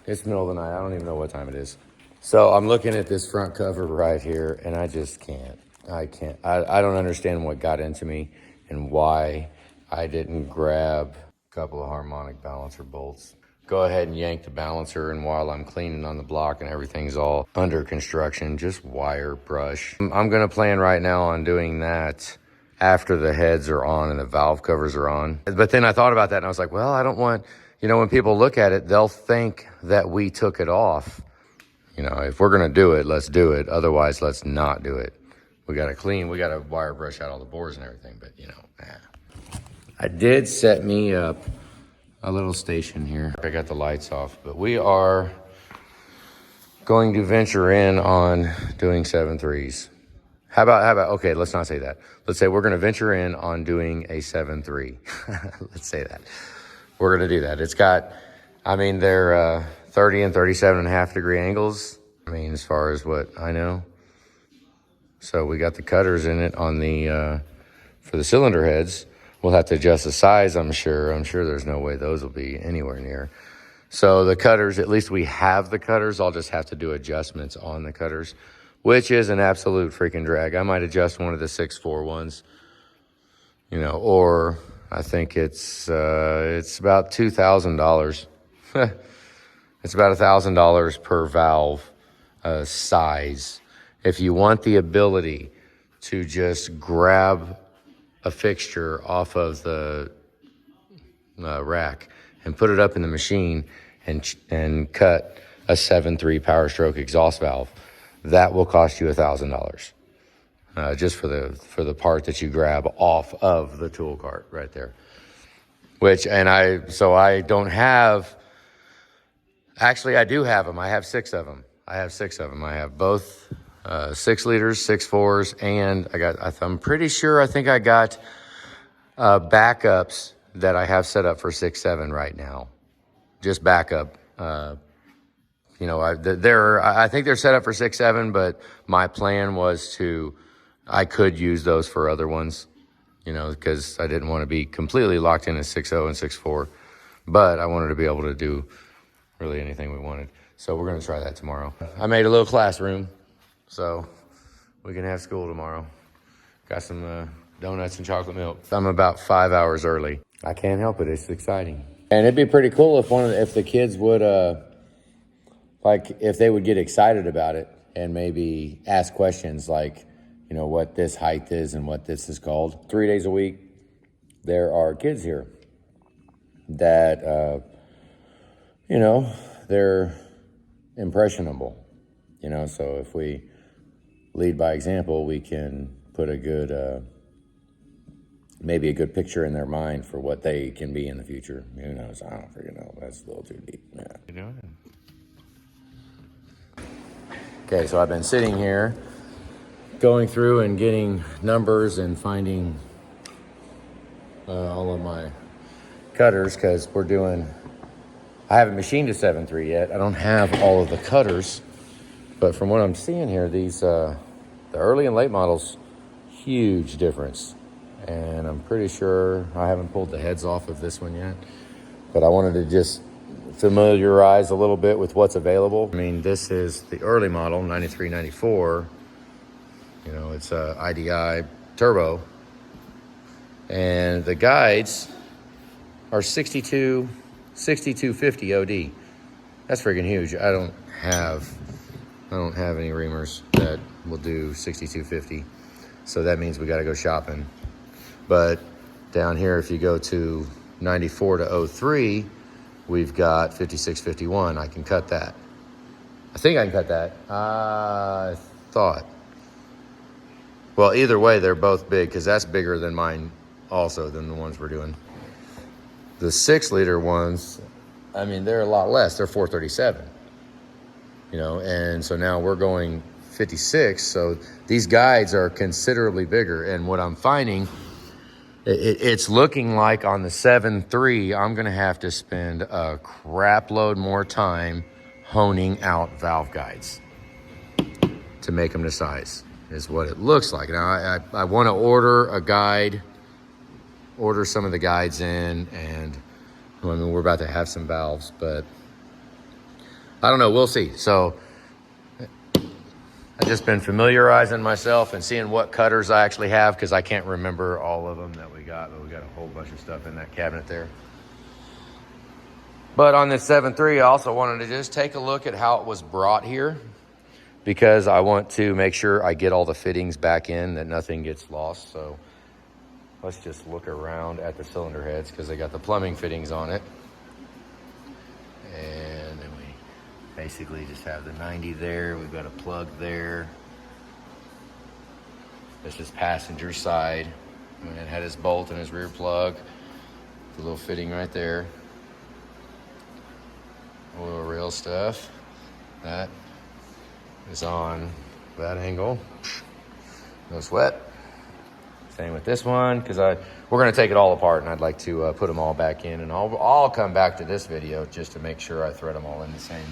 It's the middle of the night. I don't even know what time it is. So I'm looking at this front cover right here, and I just can't. I don't understand what got into me and why I didn't grab a couple of harmonic balancer bolts. Go ahead and yank the balancer, and while I'm cleaning on the block and everything's all under construction, just wire brush. I'm gonna plan right now on doing that after the heads are on and the valve covers are on. But then I thought about that and I was like, well, I don't want, when people look at it, they'll think that we took it off. If we're gonna do it, let's do it. Otherwise, let's not do it. We gotta wire brush out all the bores and everything, but I did set me up a little station here. I got the lights off, but we are going to venture in on doing 7.3s. How about, okay, let's not say that. Let's say we're gonna venture in on doing a 7.3. Let's say that. We're gonna do that. It's got, they're 30 and 37.5 degree angles. As far as what I know. So we got the cutters in it on the, for the cylinder heads. We'll have to adjust the size, I'm sure. I'm sure there's no way those will be anywhere near. So the cutters, at least we have the cutters. I'll just have to do adjustments on the cutters, which is an absolute freaking drag. I might adjust one of the 6.4 ones, or I think it's about $2,000. It's about $1,000 per valve size. If you want the ability to just grab a fixture off of the rack and put it up in the machine and cut a 7.3 power stroke exhaust valve, that will cost you $1,000 just for the part that you grab off of the tool cart right there. I don't have. Actually, I do have them. I have 6 of them. I have both 6 liters, 6.4s, and I'm pretty sure I got backups that I have set up for 6.7 right now. Just backup. I think they're set up for 6.7, but my plan was I could use those for other ones, because I didn't want to be completely locked in at 6.0 and 6.4, but I wanted to be able to do really anything we wanted. So we're going to try that tomorrow. I made a little classroom, so we can have school tomorrow. Got some donuts and chocolate milk. I'm about 5 hours early. I can't help it. It's exciting. And it'd be pretty cool if the kids would, if they would get excited about it and maybe ask questions like, what this height is and what this is called. 3 days a week, there are kids here that, they're impressionable, so if we lead by example, we can put a good, maybe a good picture in their mind for what they can be in the future. Who knows? I don't freaking know. That's a little too deep. Yeah. You doing? Okay, so I've been sitting here going through and getting numbers and finding all of my cutters because I haven't machined a 7.3 yet. I don't have all of the cutters, but from what I'm seeing here, these the early and late models, huge difference. And I'm pretty sure I haven't pulled the heads off of this one yet, but I wanted to just familiarize a little bit with what's available. This is the early model, 93, 94. It's a IDI turbo, and the guides are 6250 OD. That's freaking huge. I don't have any reamers that will do 6250. So that means we got to go shopping. But down here, if you go to 94 to 03, we've got 5651. I can cut that. I think I can cut that. I thought. Well, either way, they're both big because that's bigger than mine also, than the ones we're doing. The 6 liter ones, they're a lot less. They're 437, and so now we're going 56. So these guides are considerably bigger. And what I'm finding, it's looking like on the 7.3, I'm going to have to spend a crap load more time honing out valve guides to make them to size, is what it looks like. Now, I want to order a guide, order some of the guides in, and we're about to have some valves, but I don't know, we'll see. So I've just been familiarizing myself and seeing what cutters I actually have, because I can't remember all of them that we got, but we got a whole bunch of stuff in that cabinet there. But on this 7.3, I also wanted to just take a look at how it was brought here, because I want to make sure I get all the fittings back in, that nothing gets lost. So let's just look around at the cylinder heads, because they got the plumbing fittings on it. And then we basically just have the 90 there. We've got a plug there. This is passenger side. And it had his bolt and his rear plug. The little fitting right there. Oil reel stuff. That is on that angle. No sweat. Same with this one, because we're going to take it all apart, and I'd like to put them all back in, and I'll come back to this video just to make sure I thread them all in the same.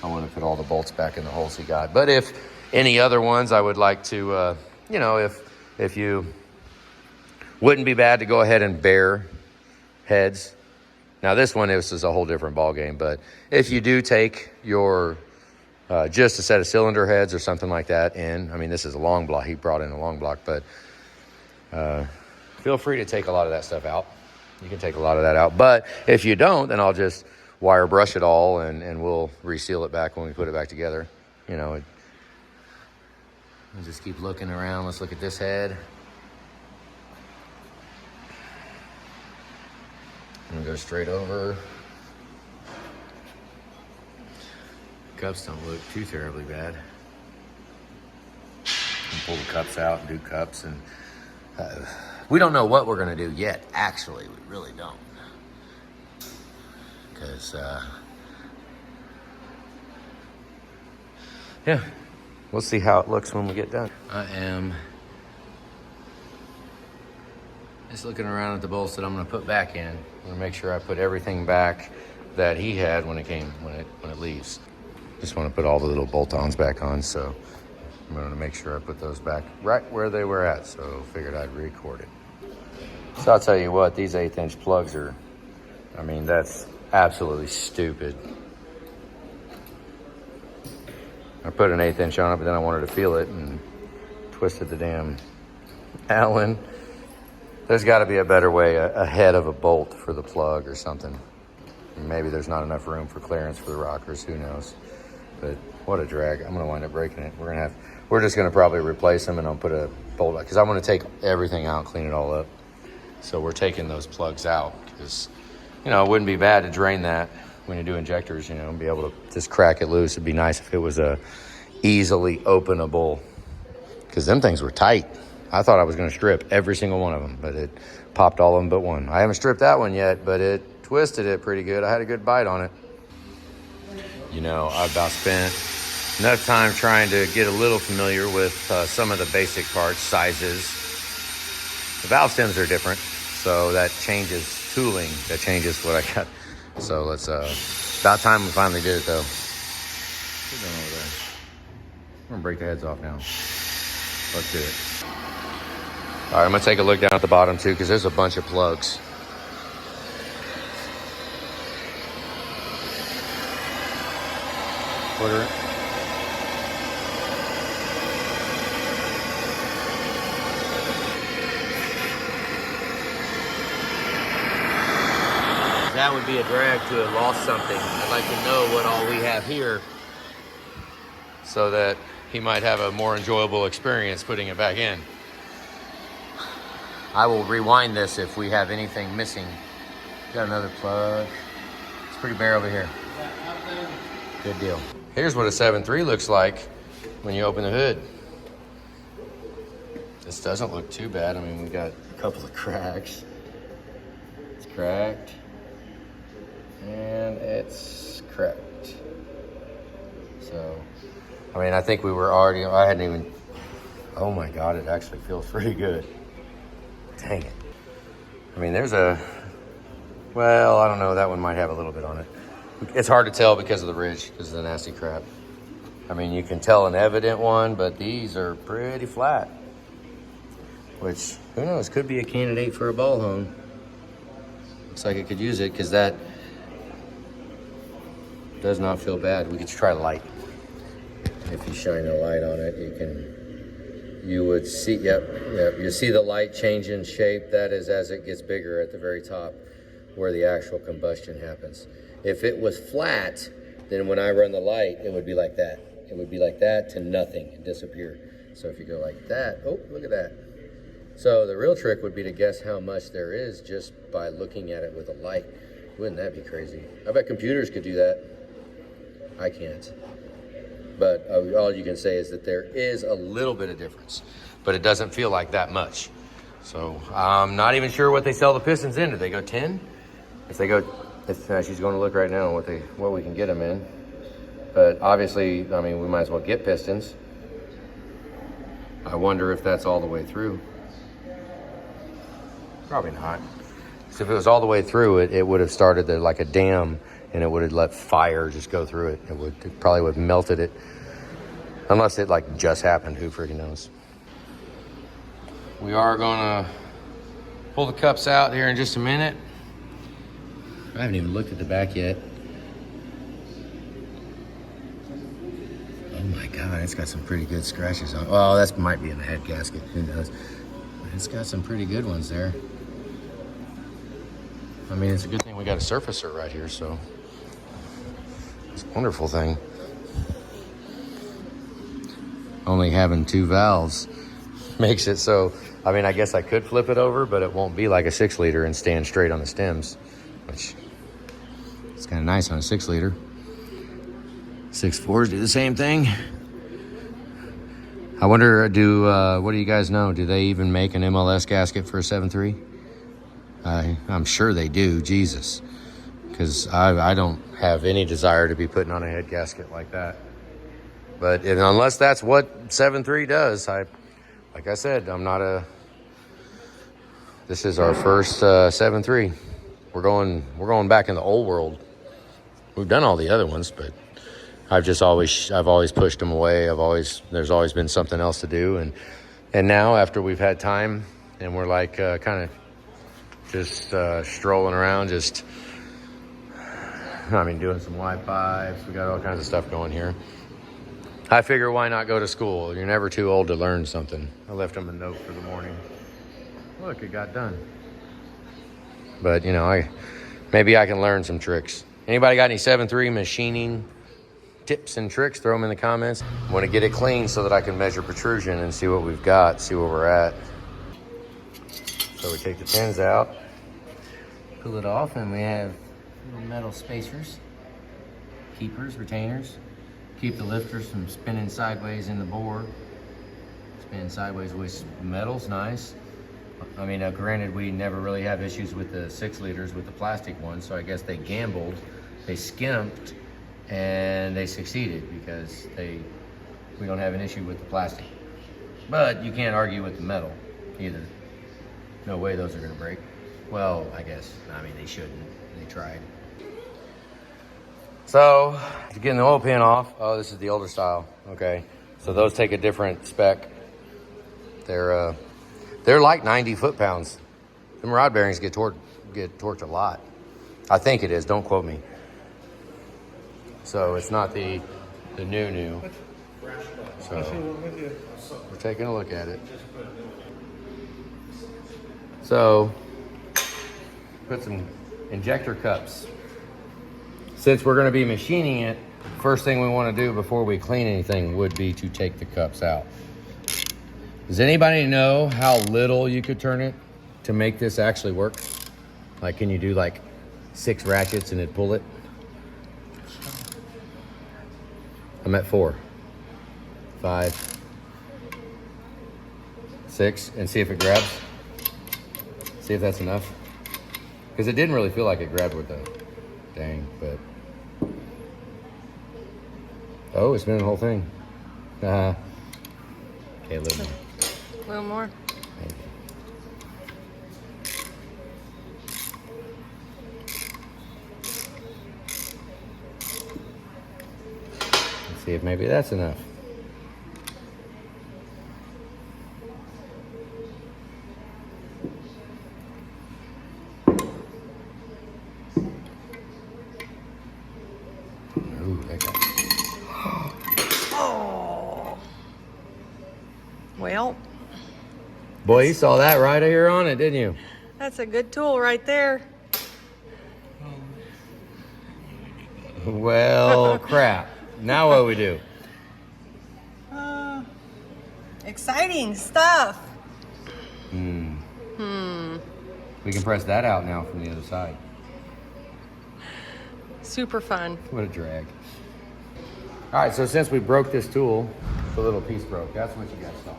I want to put all the bolts back in the holes he got. But if any other ones, I would like to, you know, if you wouldn't be bad to go ahead and bare heads. Now this one, this is a whole different ball game, but if you do take your just a set of cylinder heads or something like that in, I mean, this is a long block. He brought in a long block, but feel free to take a lot of that stuff out. You can take a lot of that out. But if you don't, then I'll just wire brush it all, and we'll reseal it back when we put it back together. You know, we'll just keep looking around. Let's look at this head. I'm gonna go straight over. Cups don't look too terribly bad. And pull the cups out and do cups, and we don't know what we're gonna do yet. Actually, we really don't, because yeah, we'll see how it looks when we get done. I am just looking around at the bolts that I'm gonna put back in. I'm gonna make sure I put everything back that he had when it leaves. Just want to put all the little bolt-ons back on, so I'm going to make sure I put those back right where they were at, so figured I'd record it. So I'll tell you what, these 1/8" plugs are, I mean, that's absolutely stupid. I put an 1/8" on it, but then I wanted to feel it and twisted the damn Allen. There's got to be a better way, a head of a bolt for the plug or something. Maybe there's not enough room for clearance for the rockers, who knows. But what a drag. I'm gonna wind up breaking it. We're just gonna probably replace them, and I'll put a bolt, because I'm gonna take everything out and clean it all up. So we're taking those plugs out, because, you know, it wouldn't be bad to drain that when you do injectors, you know, and be able to just crack it loose. It'd be nice if it was a easily openable, because them things were tight. I thought I was gonna strip every single one of them, but it popped all of them but one. I haven't stripped that one yet, but it twisted it pretty good. I had a good bite on it. You know, I've about spent enough time trying to get a little familiar with some of the basic parts, sizes. The valve stems are different, so that changes tooling. That changes what I got. So let's, about time we finally did it, though. What's going on over there? I'm gonna break the heads off now. Let's do it. All right, I'm gonna take a look down at the bottom too, because there's a bunch of plugs. Quarter it. That would be a drag to have lost something. I'd like to know what all we have here, so that he might have a more enjoyable experience putting it back in. I will rewind this if we have anything missing. Got another plug. It's pretty bare over here. Good deal. Here's what a 7.3 looks like when you open the hood. This doesn't look too bad. I mean, we got a couple of cracks. It's cracked. And it's cracked. So, I mean, I think we were already, I hadn't even, oh my God, it actually feels pretty good. Dang it. I mean, there's a, well, I don't know, that one might have a little bit on it. It's hard to tell because of the ridge, because of the nasty crap. I mean, you can tell an evident one, but these are pretty flat. Which, who knows, could be a candidate for a ball hone. Looks like it could use it, because that Does not feel bad. We could try light. If you shine a light on it, you would see, yep, you see the light change in shape. That is as it gets bigger at the very top where the actual combustion happens. If it was flat, then when I run the light, it would be like that. It would be like that to nothing and disappear. So if you go like that, oh, look at that. So the real trick would be to guess how much there is just by looking at it with a light. Wouldn't that be crazy? I bet computers could do that. I can't. But all you can say is that there is a little bit of difference, but it doesn't feel like that much. So I'm not even sure what they sell the pistons in. Do they go 10? If they go, she's going to look right now what we can get them in. But obviously, I mean, we might as well get pistons. I wonder if that's all the way through. Probably not. So if it was all the way through, it would have started there like a dam, and it would have let fire just go through it. It probably would have melted it. Unless it like just happened, who freaking knows. We are gonna pull the cups out here in just a minute. I haven't even looked at the back yet. Oh my God, it's got some pretty good scratches on it. Well, that might be in the head gasket, who knows. But it's got some pretty good ones there. I mean, it's a good thing we got a surfacer right here, so. It's a wonderful thing. Only having 2 valves makes it so, I mean, I guess I could flip it over, but it won't be like a 6-liter and stand straight on the stems, which is kind of nice on a 6-liter. 6.4s do the same thing. I wonder, what do you guys know? Do they even make an MLS gasket for a 7.3? I'm sure they do, Jesus. Because I don't have any desire to be putting on a head gasket like that. But unless that's what 7.3 does, like I said, I'm not this is our first 7.3. We're going back in the old world. We've done all the other ones, but I've always pushed them away. There's always been something else to do. And now after we've had time and we're like kind of just strolling around, doing some live pipes. We got all kinds of stuff going here. I figure why not go to school? You're never too old to learn something. I left them a note for the morning. Look, it got done. But, maybe I can learn some tricks. Anybody got any 7.3 machining tips and tricks? Throw them in the comments. I want to get it clean so that I can measure protrusion and see what we've got, see where we're at. So we take the pins out, pull it off, and we have little metal spacers, keepers, retainers. Keep the lifters from spinning sideways in the bore. Spinning sideways with metal's nice. I mean, granted, we never really have issues with the 6-liters with the plastic ones, so I guess they gambled, they skimped, and they succeeded because we don't have an issue with the plastic. But you can't argue with the metal either. No way those are gonna break. Well, I guess, they shouldn't. They tried. So, to get the oil pan off, oh, this is the older style. Okay, so those take a different spec. They're like 90 foot-pounds. Them rod bearings get torqued a lot. I think it is. Don't quote me. So it's not the new. So we're taking a look at it. So put some injector cups. Since we're going to be machining it, first thing we want to do before we clean anything would be to take the cups out. Does anybody know how little you could turn it to make this actually work? Like, can you do like 6 ratchets and it'd pull it? I'm at 4, 5, 6, and see if it grabs. See if that's enough. Because it didn't really feel like it grabbed with the dang, but. Oh, it's been the whole thing. Okay, a little more. A little more. Let's see if maybe that's enough. Ooh, that got... Oh. Well. Boy, you saw that right here on it, didn't you? That's a good tool right there. Well, crap. Now what do we do? Exciting stuff. We can press that out now from the other side. Super fun. What a drag. All right, so since we broke this tool, the little piece broke. That's what you guys saw.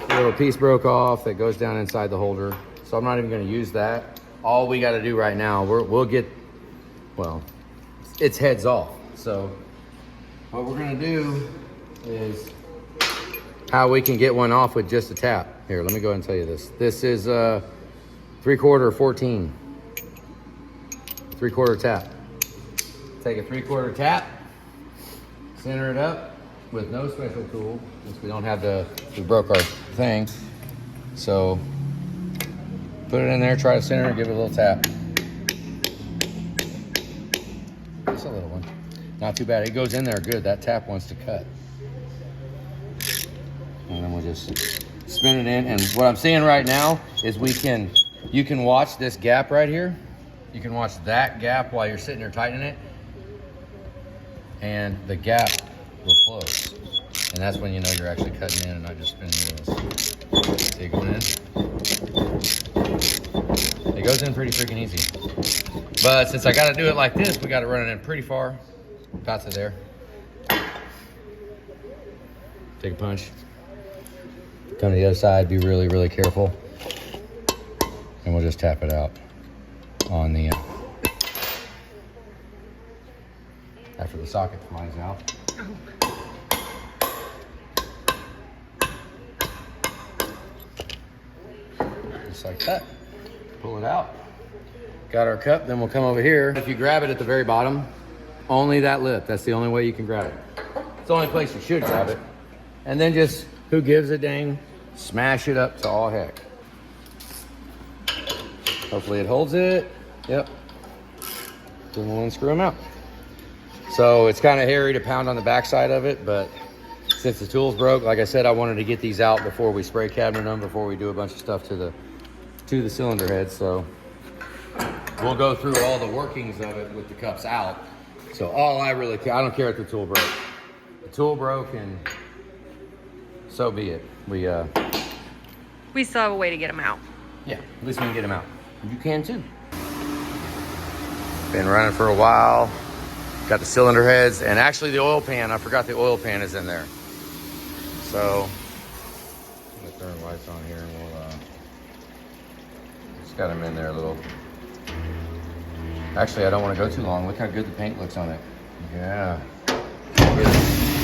The little piece broke off that goes down inside the holder. So I'm not even gonna use that. All we gotta do right now, we'll get, well, it's heads off. So what we're gonna do is how we can get one off with just a tap. Here, let me go ahead and tell you this. This is 3/4 14. 3/4 tap. Take a 3/4 tap, center it up with no special tool, since we don't have we broke our thing. So put it in there, try to center it, give it a little tap. Just a little one. Not too bad. It goes in there good. That tap wants to cut. And then we'll just spin it in. And what I'm seeing right now is you can watch this gap right here. You can watch that gap while you're sitting there tightening it. And the gap will close. And that's when you know you're actually cutting in and not just spinning the wheels. See it going in? It goes in pretty freaking easy. But since I gotta do it like this, we gotta run it in pretty far. Got to there. Take a punch. Come to the other side, be really, really careful. And we'll just tap it out on the after the socket flies out. Just like that. Pull it out. Got our cup, then we'll come over here. If you grab it at the very bottom, only that lip. That's the only way you can grab it. It's the only place you should grab it. And then just, who gives a dang, smash it up to all heck. Hopefully it holds it. Yep. Then we'll unscrew them out. So it's kind of hairy to pound on the backside of it, but since the tool's broke, like I said, I wanted to get these out before we spray cabinet them, before we do a bunch of stuff to the cylinder head. So we'll go through all the workings of it with the cups out. So all I really care, I don't care if the tool broke. The tool broke, and so be it. We still have a way to get them out. Yeah, at least we can get them out. You can too. Been running for a while. Got the cylinder heads, and actually the oil pan. I forgot the oil pan is in there. So I'm gonna turn the lights on here, and we'll just got them in there a little. Actually, I don't want to go too long. Look how good the paint looks on it. Yeah.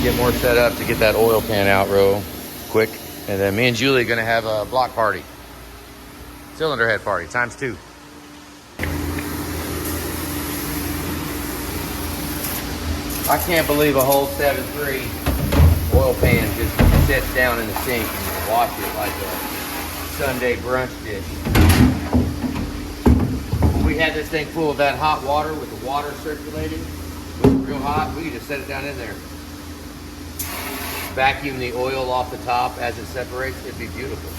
Get more set up to get that oil pan out real quick. And then me and Julie are gonna have a block party. Cylinder head party, ×2. I can't believe a whole 7.3 oil pan just sits down in the sink and you wash it like a Sunday brunch dish. When we had this thing full of that hot water with the water circulating, it was real hot, we could just set it down in there. Vacuum the oil off the top as it separates, it'd be beautiful.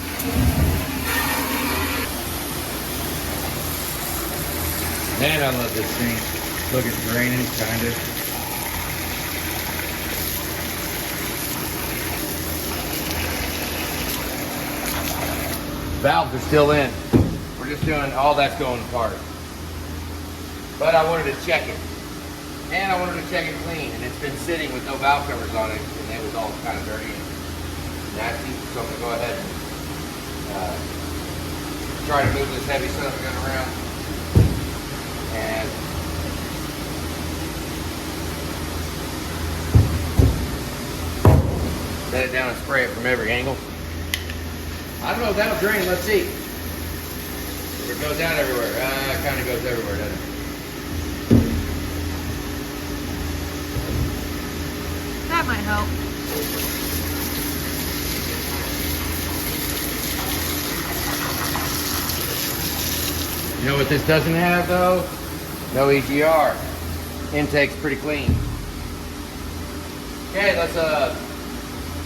Man, I love this thing. Look, it's draining, kind of. Valves are still in. We're just doing, all that's going apart. But I wanted to check it. And I wanted to check it clean. And it's been sitting with no valve covers on it. And it was all kind of dirty and nasty. So I'm going to go ahead and try to move this heavy son of a gun around. And set it down and spray it from every angle. I don't know if that'll drain. Let's see. If it goes down everywhere. It kind of goes everywhere, doesn't it? That might help. You know what this doesn't have, though? No EGR. Intake's pretty clean. Okay, let's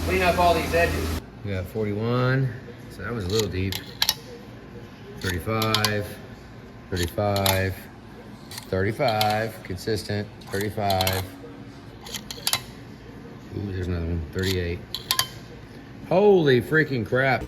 clean up all these edges. We got 41, so that was a little deep. 35, 35, 35, consistent, 35. Ooh, there's another one, 38. Holy freaking crap.